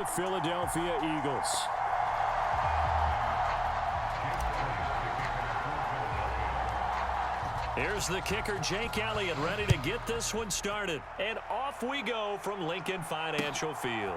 The Philadelphia Eagles. Here's the kicker, Jake Elliott, ready to get this one started. And off we go from Lincoln Financial Field.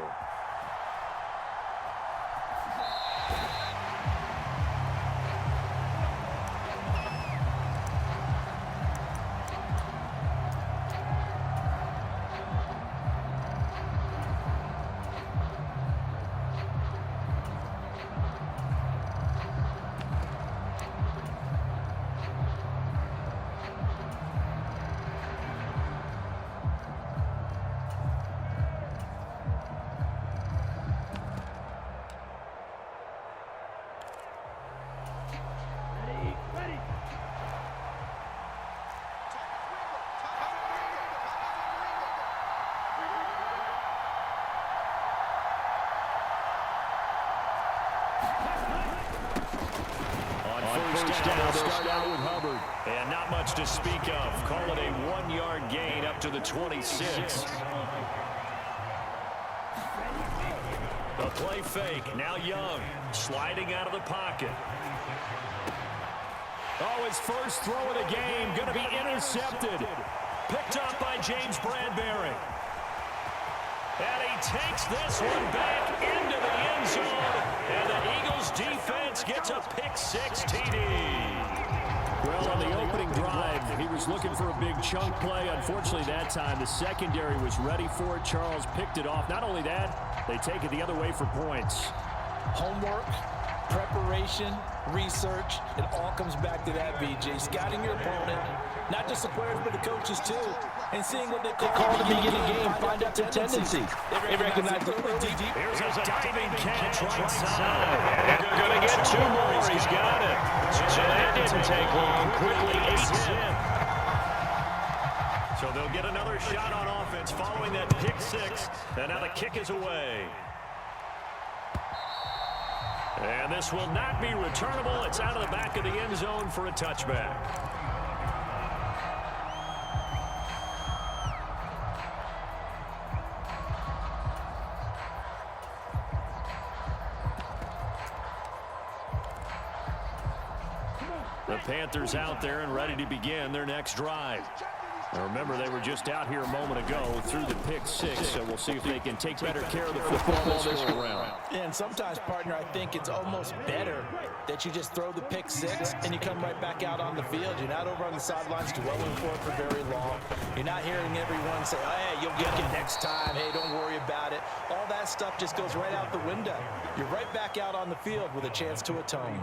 First down, they'll start out with Hubbard. And not much to speak of. Call it a 1-yard gain up to the 26. The play fake. Now Young sliding out of the pocket. Oh, his first throw of the game going to be intercepted. Picked up by James Bradbury. And he takes this one back into the end zone. And the Eagles defense gets a pick-6 TD. Well, on the opening drive, he was looking for a big chunk play. Unfortunately, that time, the secondary was ready for it. Charles picked it off. Not only that, they take it the other way for points. Homework, preparation, research, it all comes back to that, BJ. Scouting your opponent, not just the players, but the coaches, too. And seeing what they call at the beginning of the game, find out their tendencies. They recognize the deep. Here's a diving catch right side. Going to get 2 more. He's got it. So that didn't take long. Quickly 8-10. So they'll get another shot on offense following that pick-6. And now the kick is away. And this will not be returnable. It's out of the back of the end zone for a touchback. The Panthers out there and ready to begin their next drive. Now remember, they were just out here a moment ago through the pick-6, so we'll see if they can take better care of the football this go around. And sometimes, partner, I think it's almost better that you just throw the pick-6 and you come right back out on the field. You're not over on the sidelines dwelling for it for very long. You're not hearing everyone say, oh, hey, you'll get it next time. Hey, don't worry about it. All that stuff just goes right out the window. You're right back out on the field with a chance to atone.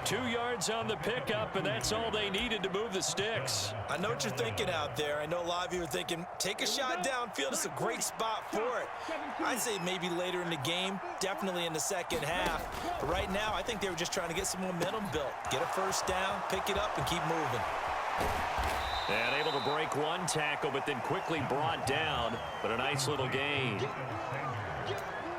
2 yards on the pickup, and that's all they needed to move the sticks. I know what you're thinking out there. I know a lot of you are thinking, take a shot downfield. It's a great spot for it. I'd say maybe later in the game, definitely in the second half. But right now, I think they were just trying to get some momentum built. Get a first down, pick it up, and keep moving. And able to break one tackle, but then quickly brought down. But a nice little gain.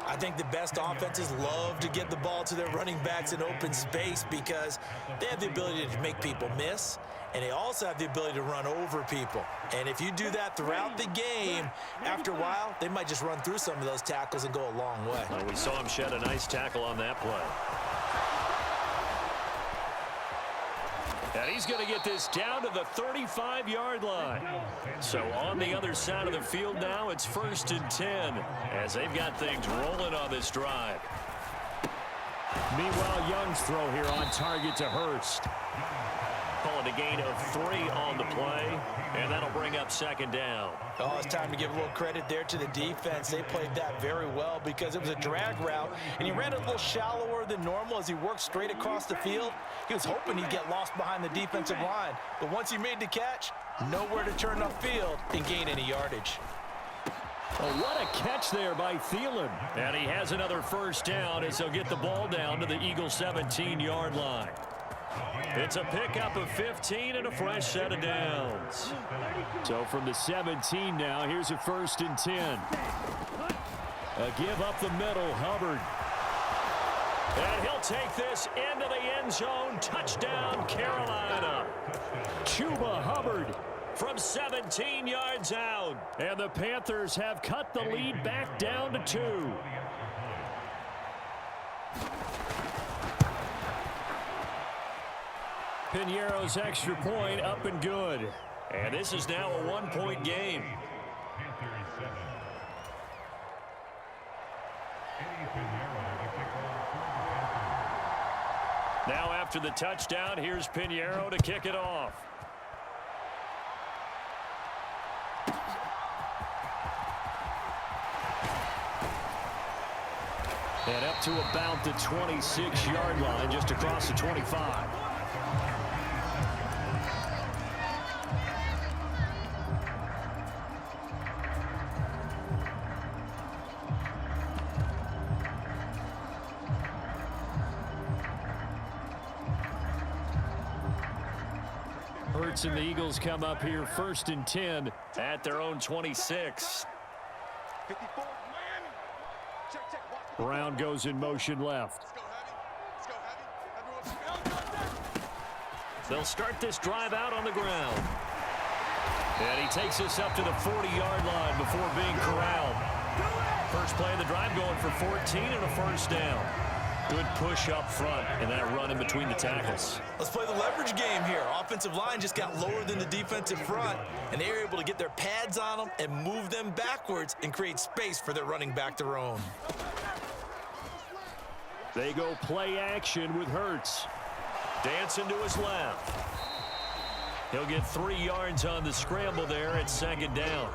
I think the best offenses love to get the ball to their running backs in open space because they have the ability to make people miss, and they also have the ability to run over people. And if you do that throughout the game, after a while, they might just run through some of those tackles and go a long way. Well, we saw him shed a nice tackle on that play. And he's going to get this down to the 35-yard line. So on the other side of the field now, it's 1st and 10 as they've got things rolling on this drive. Meanwhile, Young's throw here on target to Hurst. Calling a gain of 3 on the play, and that'll bring up 2nd down. Oh, it's time to give a little credit there to the defense. They played that very well because it was a drag route, and he ran a little shallower than normal as he worked straight across the field. He was hoping he'd get lost behind the defensive line, but once he made the catch, nowhere to turn upfield and gain any yardage. Oh, what a catch there by Thielen. And he has another first down as he'll get the ball down to the Eagles' 17-yard line. It's a pickup of 15 and a fresh set of downs. So from the 17 now, here's a 1st and 10. A give up the middle, Hubbard. And he'll take this into the end zone. Touchdown, Carolina. Chuba Hubbard from 17 yards out. And the Panthers have cut the lead back down to 2. Piñeiro's extra point up and good. And this is now a one-point game. Now after the touchdown, here's Piñeiro to kick it off. And up to about the 26-yard line, just across the 25. Hurts and the Eagles come up here 1st and 10 at their own 26. Brown goes in motion left. They'll start this drive out on the ground. And he takes us up to the 40-yard line before being corralled. First play of the drive going for 14 and a first down. Good push up front and that run in between the tackles. Let's play the leverage game here. Offensive line just got lower than the defensive front, and they were able to get their pads on them and move them backwards and create space for their running back to roam. They go play action with Hurts. Dancing to his left. He'll get 3 yards on the scramble there at 2nd down.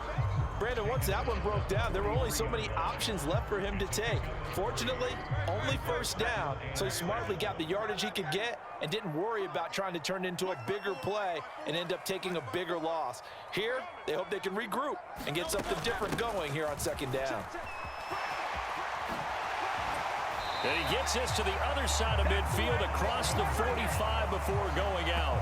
Brandon, once that one broke down, there were only so many options left for him to take. Fortunately, only first down, so he smartly got the yardage he could get and didn't worry about trying to turn it into a bigger play and end up taking a bigger loss. Here, they hope they can regroup and get something different going here on 2nd down. And he gets us to the other side of midfield across the 45 before going out.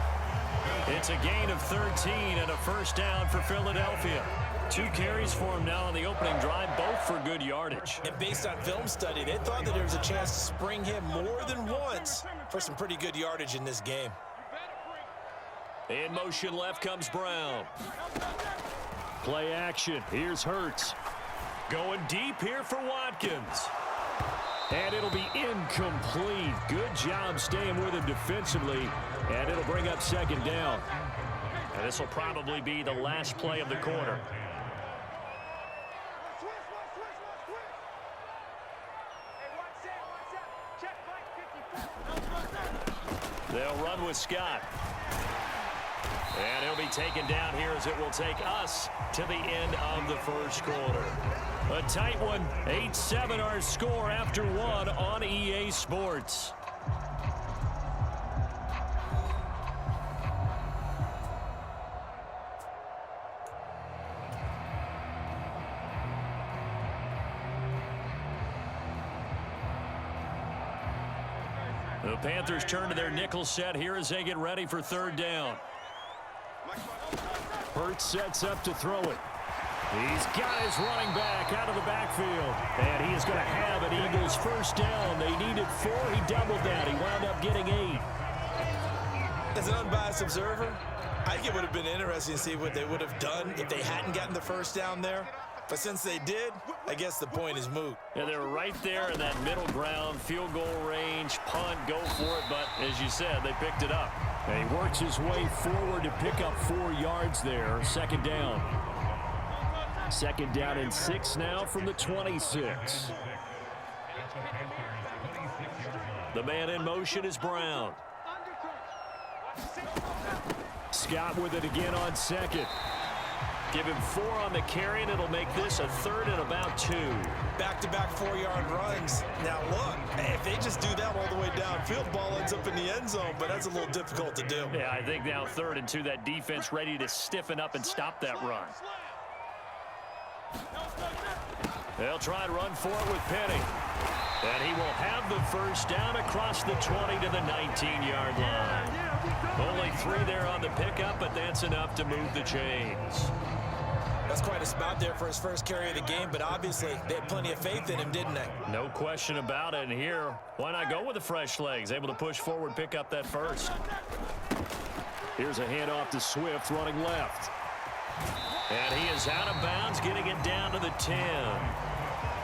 It's a gain of 13 and a first down for Philadelphia. 2 carries for him now on the opening drive, both for good yardage. And based on film study, they thought that there was a chance to spring him more than once for some pretty good yardage in this game. In motion left comes Brown. Play action. Here's Hurts. Going deep here for Watkins. And it'll be incomplete. Good job staying with him defensively. And it'll bring up 2nd down. And this will probably be the last play of the quarter. They'll run with Scott. And he'll be taken down here as it will take us to the end of the first quarter. A tight one, 8-7 our score after 1 on EA Sports. The Panthers turn to their nickel set here as they get ready for 3rd down. Hurts sets up to throw it. He's got his running back out of the backfield. And he is going to have an Eagles first down. They needed 4. He doubled that. He wound up getting 8. As an unbiased observer, I think it would have been interesting to see what they would have done if they hadn't gotten the first down there. But since they did, I guess the point is moot. Yeah, they were right there in that middle ground, field goal range, punt, go for it. But as you said, they picked it up. And he works his way forward to pick up 4 yards there. 2nd down. 2nd down and 6 now from the 26. The man in motion is Brown. Scott with it again on 2nd. Give him 4 on the carry, and it'll make this a 3rd and about 2. Back-to-back 4-yard runs. Now, look, if they just do that all the way downfield, ball ends up in the end zone, but that's a little difficult to do. Yeah, I think now 3rd and 2, that defense ready to stiffen up and stop that run. They'll try and run for it with Penny. And he will have the first down across the 20 to the 19-yard line. Only 3 there on the pickup, but that's enough to move the chains. That's quite a spot there for his first carry of the game, but obviously they had plenty of faith in him, didn't they? No question about it. And here, why not go with the fresh legs? Able to push forward, pick up that first. Here's a handoff to Swift running left. And he is out of bounds, getting it down to the 10.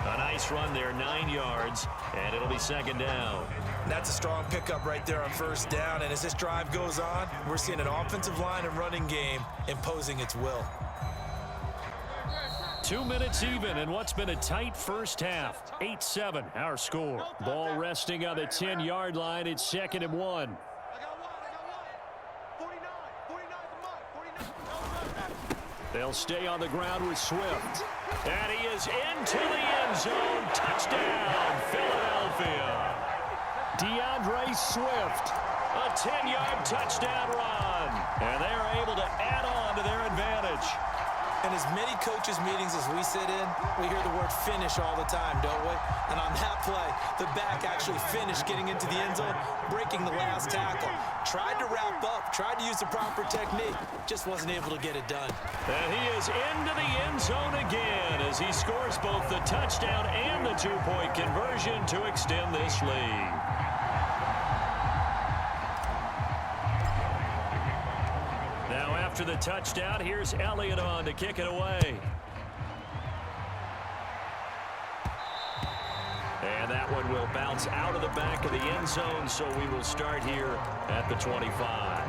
A nice run there, 9 yards, and it'll be second down. That's a strong pickup right there on first down, and as this drive goes on, we're seeing an offensive line and running game imposing its will. 2 minutes even in what's been a tight first half. 8-7 our score. Ball resting on the 10-yard line. It's 2nd and 1. They'll stay on the ground with Swift. And he is into the end zone. Touchdown, Philadelphia. DeAndre Swift. A 10-yard touchdown run. And they are able to add on to their advantage. In as many coaches' meetings as we sit in, we hear the word finish all the time, don't we? And on that play, the back actually finished getting into the end zone, breaking the last tackle. Tried to wrap up, tried to use the proper technique, just wasn't able to get it done. And he is into the end zone again as he scores both the touchdown and the two-point conversion to extend this lead. After the touchdown, here's Elliott on to kick it away. And that one will bounce out of the back of the end zone, so we will start here at the 25.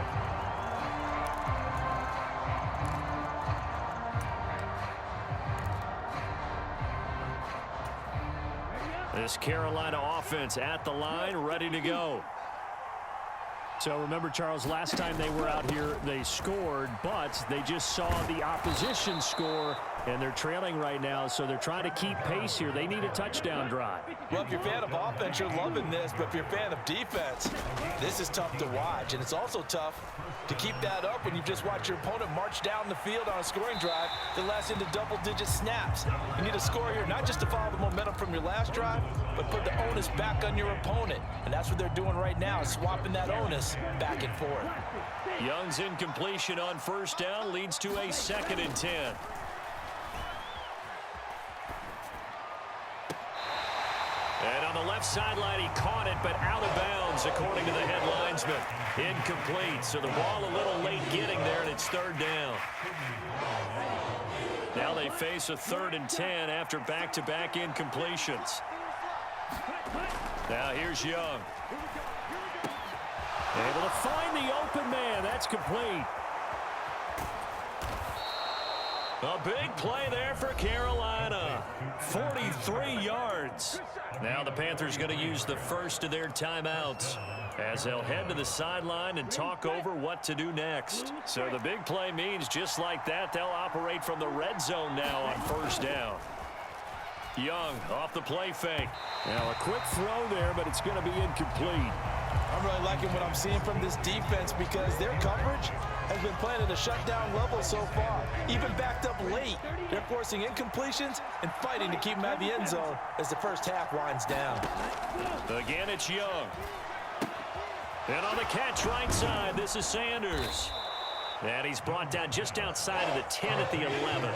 This Carolina offense at the line, ready to go. So remember, Charles, last time they were out here, they scored, but they just saw the opposition score, and they're trailing right now, so they're trying to keep pace here. They need a touchdown drive. Well, if you're a fan of offense, you're loving this, but if you're a fan of defense, this is tough to watch, and it's also tough to keep that up when you just watch your opponent march down the field on a scoring drive that lasts into double-digit snaps. You need a score here, not just to follow the momentum from your last drive, but put the onus back on your opponent, and that's what they're doing right now, swapping that onus back and forth. Young's incompletion on first down leads to a 2nd and 10. And on the left sideline, he caught it, but out of bounds, according to the head linesman. Incomplete, so the ball a little late getting there, and it's 3rd down. Now they face a 3rd and 10 after back-to-back incompletions. Now here's Young. Able to find the open man. That's complete. A big play there for Carolina. 43 yards. Now the Panthers going to use the first of their timeouts as they'll head to the sideline and talk over what to do next. So the big play means just like that, they'll operate from the red zone now on first down. Young off the play fake. Now a quick throw there, but it's going to be incomplete. I'm really liking what I'm seeing from this defense because their coverage has been playing at a shutdown level so far. Even backed up late, they're forcing incompletions and fighting to keep them out of the end zone as the first half winds down. Again, it's Young. And on the catch right side, this is Sanders. And he's brought down just outside of the 10 at the 11.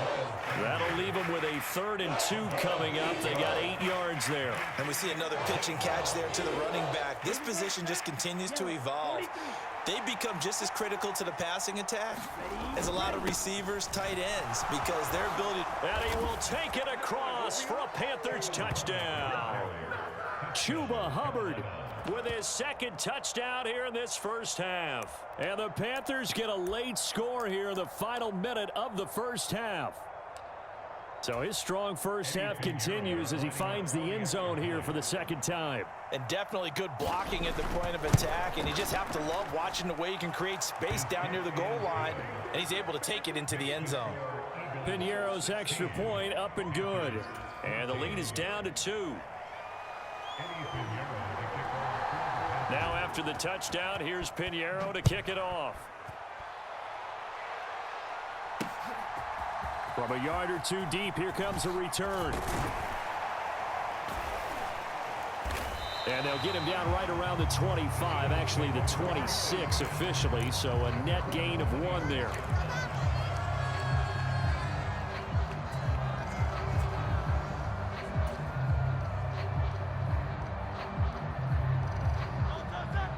That'll leave him with a 3rd and 2 coming up. They got 8 yards there. And we see another pitch and catch there to the running back. This position just continues to evolve. They become just as critical to the passing attack as a lot of receivers, tight ends, because their ability... And he will take it across for a Panthers touchdown. Chuba Hubbard with his 2nd touchdown here in this first half. And the Panthers get a late score here in the final minute of the first half. So his strong first half continues as he finds the end zone here for the 2nd time. And definitely good blocking at the point of attack, and you just have to love watching the way he can create space down near the goal line, and he's able to take it into the end zone. Piñeiro's extra point up and good. And the lead is down to 2. Now after the touchdown, here's Piñeiro to kick it off. From a yard or 2 deep, here comes a return. And they'll get him down right around the 25, actually the 26 officially, so a net gain of 1 there.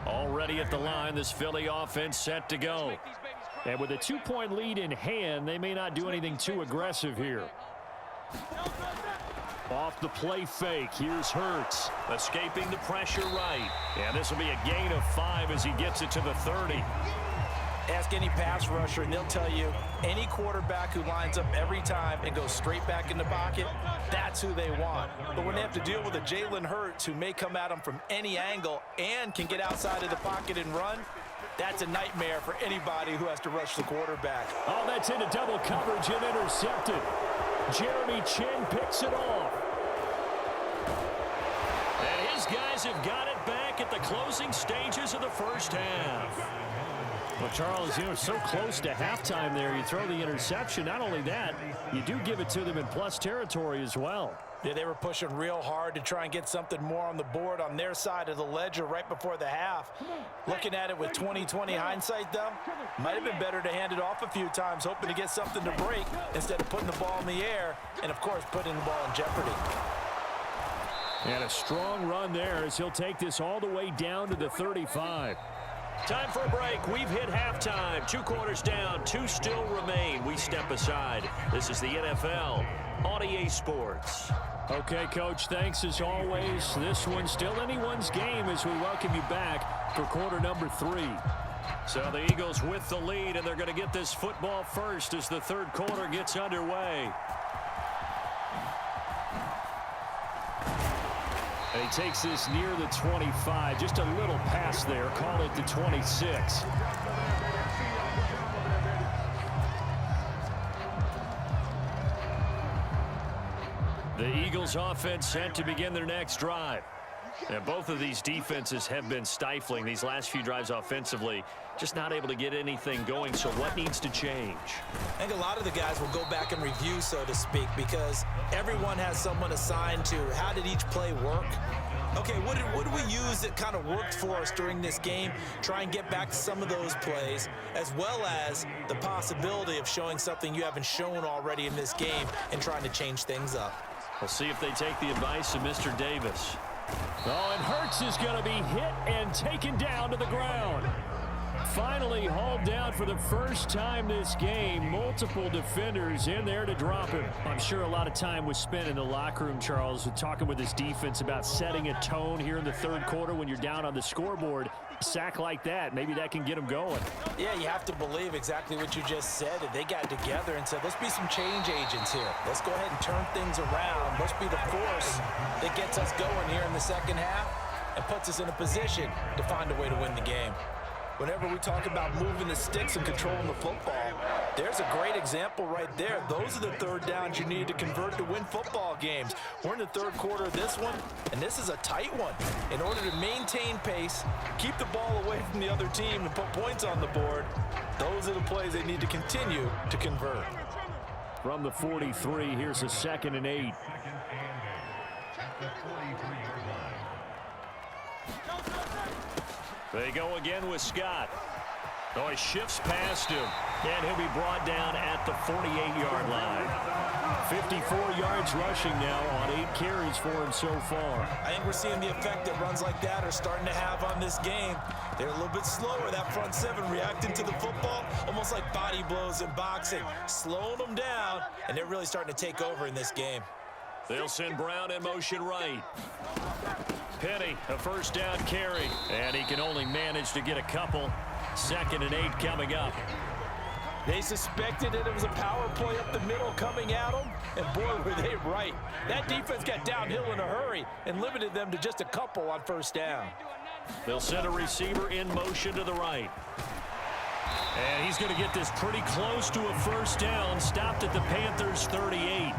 Already at the line, this Philly offense set to go. And with a 2-point lead in hand, they may not do anything too aggressive here. Off the play fake, here's Hurts. Escaping the pressure right. And this will be a gain of 5 as he gets it to the 30. Ask any pass rusher, and they'll tell you any quarterback who lines up every time and goes straight back in the pocket, that's who they want. But when they have to deal with a Jalen Hurts who may come at them from any angle and can get outside of the pocket and run, that's a nightmare for anybody who has to rush the quarterback. Oh, that's into double coverage and intercepted. Jeremy Chin picks it off. And his guys have got it back at the closing stages of the first half. Well, Charles, you know, so close to halftime there. You throw the interception. Not only that, you do give it to them in plus territory as well. Yeah, they were pushing real hard to try and get something more on the board on their side of the ledger right before the half. Looking at it with 20/20 hindsight, though, might have been better to hand it off a few times, hoping to get something to break instead of putting the ball in the air and, of course, putting the ball in jeopardy. And a strong run there as he'll take this all the way down to the 35. Time for a break. We've hit halftime. 2 quarters down. 2 still remain. We step aside. This is the NFL on EA Sports. Okay, Coach, thanks as always. This one's still anyone's game as we welcome you back for quarter number 3. So the Eagles with the lead, and they're going to get this football first as the third quarter gets underway. And he takes this near the 25. Just a little pass there. Call it the 26. The Eagles offense set to begin their next drive. And both of these defenses have been stifling these last few drives offensively. Just not able to get anything going. So what needs to change? I think a lot of the guys will go back and review, so to speak, because everyone has someone assigned to how did each play work. Okay, what did we use that kind of worked for us during this game? Try and get back to some of those plays, as well as the possibility of showing something you haven't shown already in this game and trying to change things up. We'll see if they take the advice of Mr. Davis. Oh, and Hurts is going to be hit and taken down to the ground. Finally hauled down for the first time this game. Multiple defenders in there to drop him. I'm sure a lot of time was spent in the locker room, Charles, talking with his defense about setting a tone here in the third quarter when you're down on the scoreboard. A sack like that, maybe that can get them going. Yeah, you have to believe exactly what you just said. That they got together and said, let's be some change agents here. Let's go ahead and turn things around. Let's be the force that gets us going here in the second half and puts us in a position to find a way to win the game. Whenever we talk about moving the sticks and controlling the football, there's a great example right there. Those are the third downs you need to convert to win football games. We're in the third quarter of this one, and this is a tight one. In order to maintain pace, keep the ball away from the other team, and put points on the board, those are the plays they need to continue to convert. From the 43, here's a 2nd and 8. They go again with Scott. Oh, he shifts past him, and he'll be brought down at the 48-yard line. 54 yards rushing now on 8 carries for him so far. I think we're seeing the effect that runs like that are starting to have on this game. They're a little bit slower, that front 7 reacting to the football, almost like body blows in boxing, slowing them down, and they're really starting to take over in this game. They'll send Brown in motion right. Penny, a first down carry, and he can only manage to get a couple. 2nd and 8 coming up. They suspected that it was a power play up the middle coming at them, and boy, were they right. That defense got downhill in a hurry and limited them to just a couple on first down. They'll send a receiver in motion to the right. And he's going to get this pretty close to a first down, stopped at the Panthers' 38.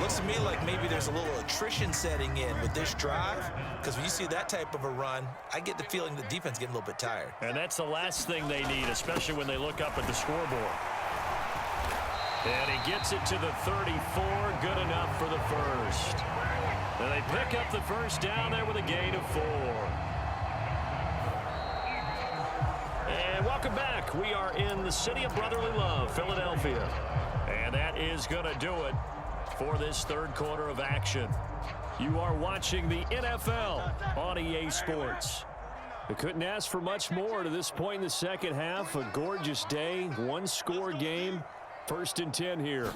Looks to me like maybe there's a little attrition setting in with this drive, because when you see that type of a run, I get the feeling the defense getting a little bit tired. And that's the last thing they need, especially when they look up at the scoreboard. And he gets it to the 34, good enough for the first. And they pick up the first down there with a gain of 4. And welcome back. We are in the city of brotherly love, Philadelphia. And that is going to do it for this third quarter of action. You are watching the NFL on EA Sports. We couldn't ask for much more to this point in the second half. A gorgeous day, 1-score game. 1st and 10 here.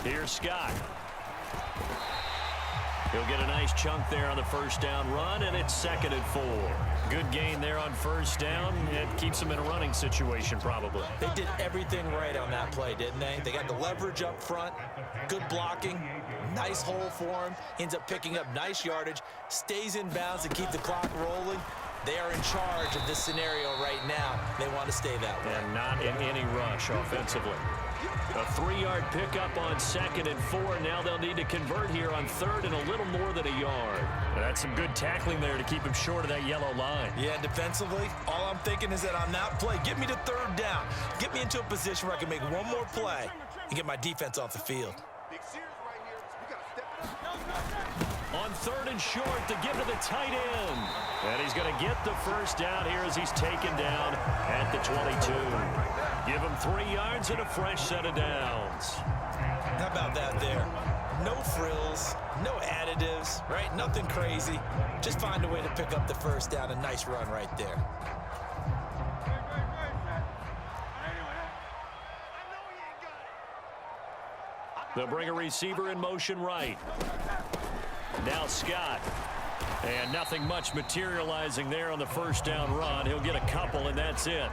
Here's Scott. He'll get a nice chunk there on the first down run, and it's 2nd and 4. Good gain there on first down. It keeps them in a running situation probably. They did everything right on that play, didn't they? They got the leverage up front, good blocking, nice hole for him, ends up picking up nice yardage, stays in bounds to keep the clock rolling. They are in charge of this scenario right now. They want to stay that way. And not in any rush offensively. A 3-yard pickup on 2nd and 4. Now they'll need to convert here on 3rd and a little more than a yard. That's some good tackling there to keep him short of that yellow line. Yeah, defensively, all I'm thinking is that on that play, get me to 3rd down. Get me into a position where I can make one more play and get my defense off the field. On 3rd and short to give to the tight end. And he's going to get the first down here as he's taken down at the 22. Give him 3 yards and a fresh set of downs. How about that there? No frills, no additives, right? Nothing crazy. Just find a way to pick up the first down. A nice run right there. They'll bring a receiver in motion right. Now Scott. And nothing much materializing there on the first down run. He'll get a couple, and that's it.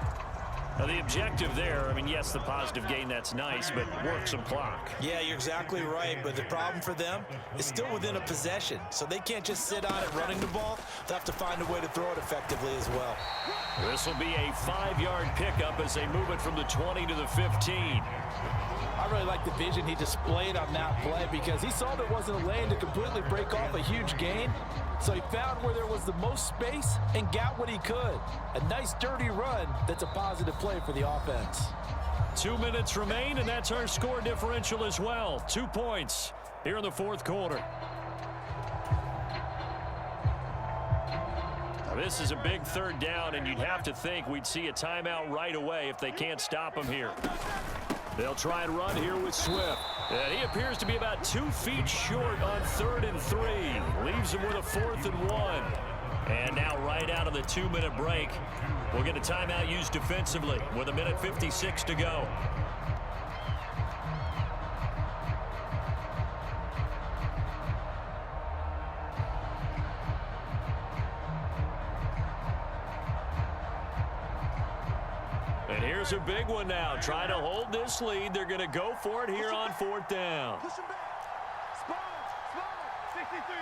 Now the objective there, I mean, yes, the positive gain, that's nice, but work some clock. Yeah, you're exactly right, but the problem for them is still within a possession, so they can't just sit on it running the ball. They'll have to find a way to throw it effectively as well. This will be a 5-yard pickup as they move it from the 20 to the 15. I really like the vision he displayed on that play because he saw there wasn't a lane to completely break off a huge gain. So he found where there was the most space and got what he could. A nice dirty run that's a positive play for the offense. 2 minutes remain, and that's our score differential as well. 2 points here in the 4th quarter. Now this is a big 3rd down, and you'd have to think we'd see a timeout right away if they can't stop him here. They'll try and run here with Swift. And he appears to be about 2 feet short on 3rd and 3. Leaves him with a 4th and 1. And now right out of the 2-minute break, we'll get a timeout used defensively with 1:56 to go. And here's a big one now. Trying to hold this lead. They're going to go for it here on 4th down. Push him back. Spot. 63.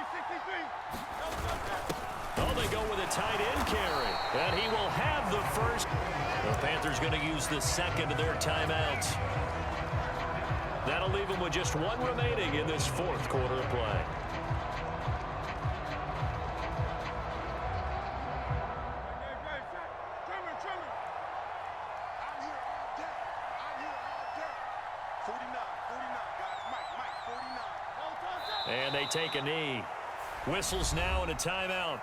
Oh, they go with a tight end carry. And he will have the first. The Panthers going to use the 2nd of their timeouts. That'll leave them with just 1 remaining in this 4th quarter of play. And they take a knee. Whistles now and a timeout.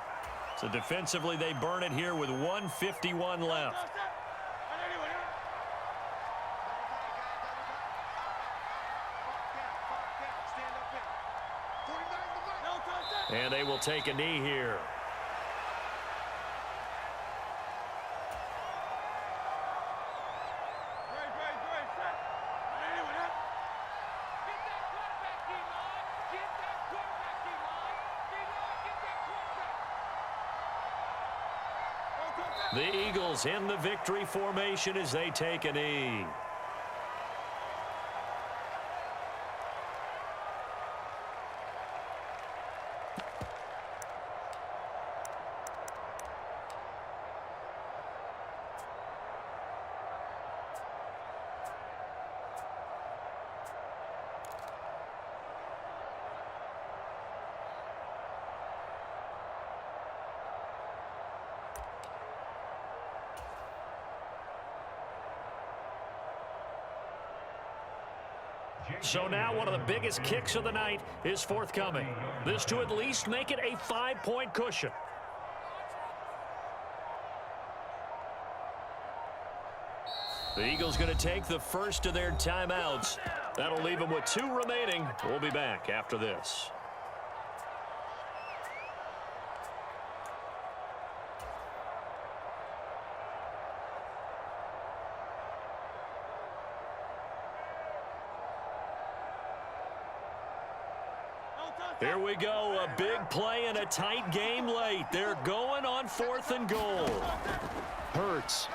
So defensively, they burn it here with 1:51 left. And they will take a knee here. The Eagles in the victory formation as they take a knee. So now one of the biggest kicks of the night is forthcoming. This to at least make it a 5-point cushion. The Eagles going to take the first of their timeouts. That'll leave them with 2 remaining. We'll be back after this. Here we go, a big play and a tight game late. They're going on 4th and goal. Hurts.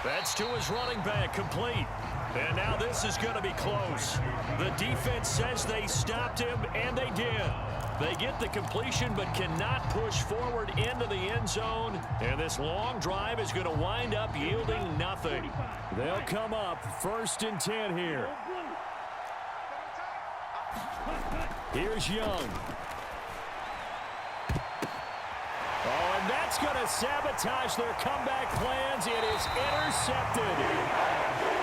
That's to his running back, complete. And now this is going to be close. The defense says they stopped him, and they did. They get the completion but cannot push forward into the end zone. And this long drive is going to wind up yielding nothing. They'll come up 1st and 10 here. Here's Young. Oh, and that's going to sabotage their comeback plans. It is intercepted.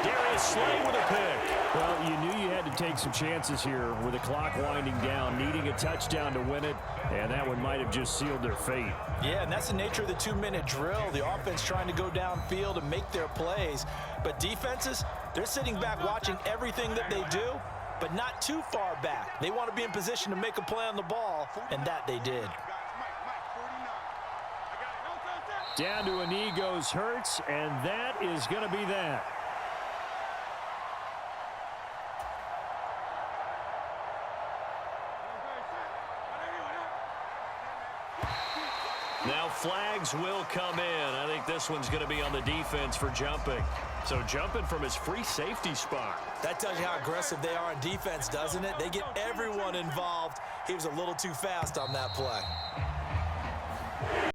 Darius Slay with a pick. Well, you knew you had to take some chances here with the clock winding down, needing a touchdown to win it, and that one might have just sealed their fate. Yeah, and that's the nature of the 2-minute drill. The offense trying to go downfield and make their plays. But defenses, they're sitting back watching everything that they do, but not too far back. They want to be in position to make a play on the ball, and that they did. Down to a knee goes Hurts, and that is going to be that. Now flags will come in. I think this one's going to be on the defense for jumping. So jumping from his free safety spot. That tells you how aggressive they are on defense, doesn't it? They get everyone involved. He was a little too fast on that play.